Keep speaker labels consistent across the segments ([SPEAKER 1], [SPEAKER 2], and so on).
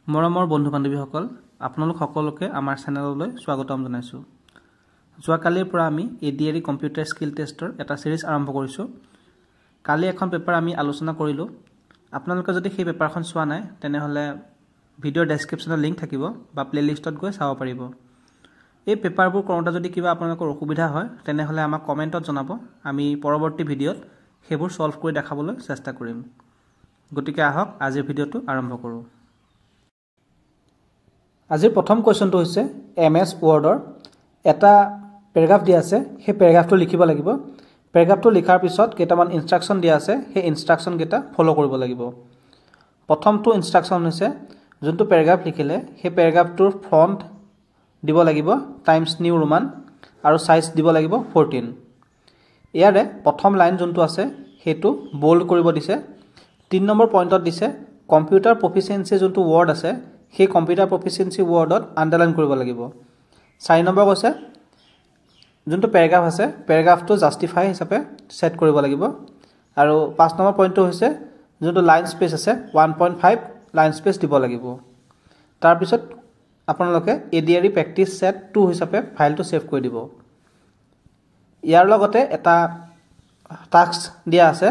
[SPEAKER 1] মৰমৰ বন্ধু বান্ধৱীসকল আপোনালোক সকলোকে আমাৰ চেনেললৈ স্বাগতম জনাইছো। যোৱাকালিৰ পৰা আমি এডিআৰই কম্পিউটাৰ স্কিল টেষ্টৰ এটা সিৰিজ আৰম্ভ কৰিছো। কালি এখন পেপাৰ আমি আলোচনা কৰিলো। আপোনালোকে যদি সেই পেপাৰখন চোৱা নাই তেনেহলে ভিডিঅ'ৰ ডেসক্ৰিপচনত লিংক থাকিব বা প্লেলিষ্টত গৈ চাব পাৰিব। এই পেপাৰবোৰ কৰোঁতে যদি কিবা আপোনালোকৰ অসুবিধা হয় তেনেহলে আমাক কমেন্টত জনাব। আমি পৰৱৰ্তী ভিডিঅ'ত সেইবোৰ সলভ কৰি দেখাবলৈ চেষ্টা কৰিম। গতিকে আহক আজিৰ ভিডিঅ'টো আৰম্ভ কৰোঁ। আজিৰ প্ৰথম কোৱেশ্চনটো হৈছে এমএছ ৱৰ্ডৰ এটা পেৰাগ্ৰাফ দিয়া আছে। সেই পেৰাগ্ৰাফটো লিখিব লাগিব। পেৰাগ্ৰাফটো লিখাৰ পিছত কেইটামান ইনষ্ট্ৰাকচন দিয়া আছে। সেই ইনষ্ট্ৰাকচন কেইটা ফলো কৰিব লাগিব। প্ৰথমটো ইনষ্ট্ৰাকচন হৈছে যোনটো পেৰাগ্ৰাফ লিখিলে সেই পেৰাগ্ৰাফটোৰ ফন্ট দিব লাগিব টাইমছ নিউ ৰোমান আৰু সাইজ দিব লাগিব 14। ইয়াৰে প্ৰথম লাইন যোনটো আছে সেইটো বোল্ড কৰিব দিছে। 3 নম্বৰ পইণ্টত দিছে কম্পিউটাৰ প্ৰফিচিয়েন্সি যোনটো ৱৰ্ড আছে সেই কম্পিউটাৰ প্ৰফিচিয়েন্সি ৱৰ্ডত আন্ডাৰলাইন কৰিব লাগিব। 4 নম্বৰ কৈছে যোনটো পেৰাগ্ৰাফ আছে পেৰাগ্ৰাফটো জাস্টিফাই হিচাপে সেট কৰিব লাগিব। আৰু 5 নম্বৰ পইণ্টটো হৈছে যোনটো লাইন স্পেচ আছে 1.5 লাইন স্পেচ দিব লাগিব। তাৰ পিছত আপোনালোকে এডিআৰই প্ৰেক্টিস সেট 2 হিচাপে ফাইলটো সেভ কৰি দিব। ইয়াৰ লগতে এটা টাস্ক দিয়া আছে।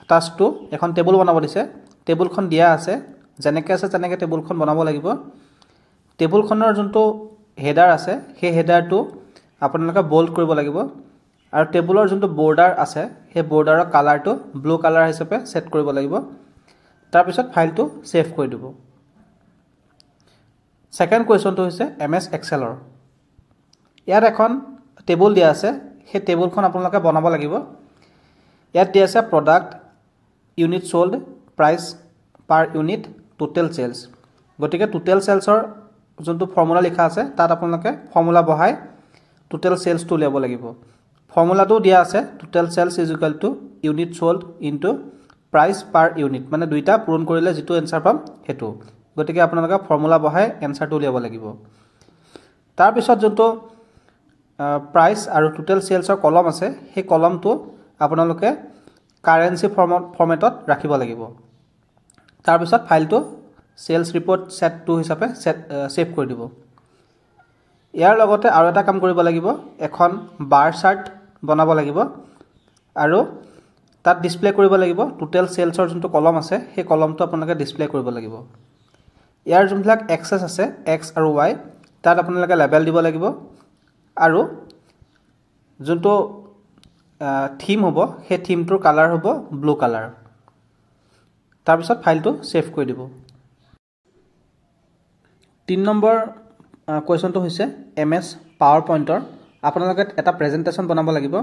[SPEAKER 1] টাস্কটো এখন টেবুল বনাব দিছে। টেবুলখন দিয়া আছে যেনেকৈ আছে তেনেকৈ টেবুলখন বনাব লাগিব। টেবুলখনৰ যোনটো হেডাৰ আছে সেই হেডাৰটো আপোনালোকে বোল্ড কৰিব লাগিব। আৰু টেবুলৰ যোনটো বৰ্ডাৰ আছে সেই বৰ্ডাৰৰ কালাৰটো ব্লু কালাৰ হিচাপে সেট কৰিব লাগিব। তাৰ পিছত ফাইলটো সেভ কৰি দিব। সেকেন্ড কোৱেশ্চনটো হৈছে এমএছ এক্সেলৰ। ইয়াত এখন টেবুল দিয়া আছে। সেই টেবুলখন আপোনালোকে বনাব লাগিব। ইয়াত দিয়া আছে product unit sold price per unit total sales. গতিকে টোটেল সেলসৰ যোনটো ফৰ্মুলা লিখা আছে তাত আপোনালোকে ফৰ্মুলা বহাই টোটেল সেলসটো উলিয়াব লাগিব। ফৰ্মুলাটো দিয়া আছে total sales is equal to unit sold into price per unit, মানে দুইটা পূৰণ কৰিলে যিটো এনসাৰ পাম সেইটো। গতিকে আপোনালোকে ফৰ্মুলা বহাই এনসাৰটো উলিয়াব লাগিব। তাৰ পিছত যোনটো প্ৰাইস আৰু টোটেল সেলসৰ কলম আছে সেই কলমটো আপোনালোকে কাৰেন্সি ফৰ্মেটত ৰাখিব লাগিব। তাৰ পিছত ফাইলটো সেলস ৰিপোৰ্ট সেট 2 হিচাপে সেভ কৰি দিব। ইয়াৰ লগতে আৰু এটা কাম কৰিব লাগিব, এখন বাৰ চাৰ্ট বনাব লাগিব আৰু তাত ডিসপ্লে কৰিব লাগিব টোটেল সেলসৰ যোনটো কলম আছে সেই কলমটো আপোনালোকে ডিসপ্লে কৰিব লাগিব। ইয়াৰ যোনবিলাক এক্সেস আছে এক্স আৰু ৱাই তাত আপোনালোকে লেবেল দিব লাগিব আৰু যোনটো থিম হ'ব সেই থিমটোৰ কালাৰ হ'ব ব্লু কালাৰ। তাৰ পিছত ফাইলটো সেভ কৰি দিব। 3 নম্বৰ কোৱেশ্চনটো হৈছে এমএছ পাৱাৰ পইণ্টৰ আপোনালোকে এটা প্ৰেজেন্টেশন বনাব লাগিব।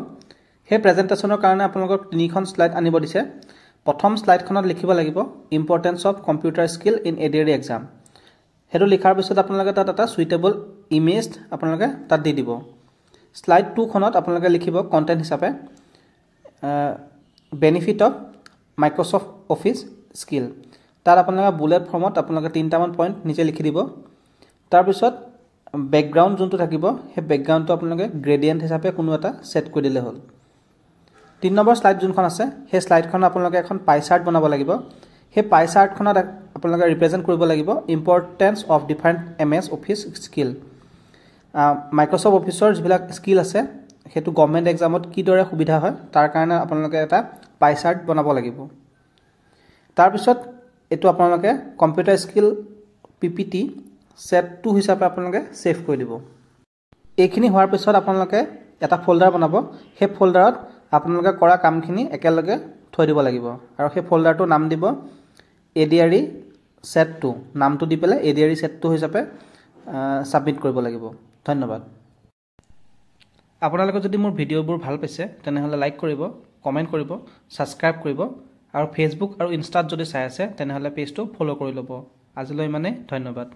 [SPEAKER 1] সেই প্ৰেজেন্টেশনৰ কাৰণে আপোনালোকক 3খন স্লাইড আনিব দিছে। প্ৰথম স্লাইডখনত লিখিব লাগিব importance of computer skill in ADRE exam. হেতু লিখাৰ পিছত আপোনালোকে তাত এটা সুইটেবল ইমেজ আপোনালোকে তাত দি দিব। স্লাইড 2 খনত আপোনালোকে লিখিব কন্টেন্ট হিচাপে বেনিফিট অফ মাইক্ৰসফট অফিস স্কিল। তাত আপোনালোকে বুলেট ফৰ্মত আপোনালোকে 3টামান পইণ্ট নিজে লিখি দিব। তাৰ পিছত বেকগ্ৰাউণ্ড যোনটো থাকিব সেই বেকগ্ৰাউণ্ডটো আপোনালোকে গ্ৰেডিয়েন্ট হিচাপে কোনো এটা সেট কৰি দিলে হ'ল। 3 নম্বৰ স্লাইড যোনখন আছে সেই স্লাইডখন আপোনালোকে এখন পাই চাৰ্ট বনাব লাগিব। সেই পাই চাৰ্টখনত আপোনালোকে ৰিপ্ৰেজেন্ট কৰিব লাগিব importance of different MS office skill. Microsoft অফিসৰ যিবিলাক স্কিল আছে সেইটো গভৰ্ণমেণ্ট এক্সামত কিদৰে সুবিধা হয় তাৰ কাৰণে আপোনালোকে এটা পাই চাৰ্ট বনাব লাগিব। তাৰ পিছত এটো আপোনালোকে কম্পিউটাৰ স্কিল পিপিটি সেট 2 হিচাপে আপোনালোকে সেভ কৰি দিব। এইখিনি হোৱাৰ পিছত আপোনালোকে এটা ফোল্ডাৰ বনাব। সেই ফোল্ডাৰত আপোনালোকে কৰা কামখিনি একেলগে থৈ দিব লাগিব আৰু সেই ফোল্ডাৰটোৰ নাম দিব এডিআৰই সেট 2। নামটো দি পেলাই এডিআৰই সেট 2 হিচাপে সাবমিট কৰিব লাগিব। ধন্যবাদ। আপোনালোকে যদি মোৰ ভিডিঅ'বোৰ ভাল পাইছে তেনেহলে লাইক কৰিব, কমেন্ট কৰিব, সাবস্ক্ৰাইব কৰিব আৰু ফেসবুক আৰু ইনষ্টাত যদি চাই আছে তেনেহলে পেজটো ফলো কৰি ল'ব। আজিলৈ মানে ধন্যবাদ।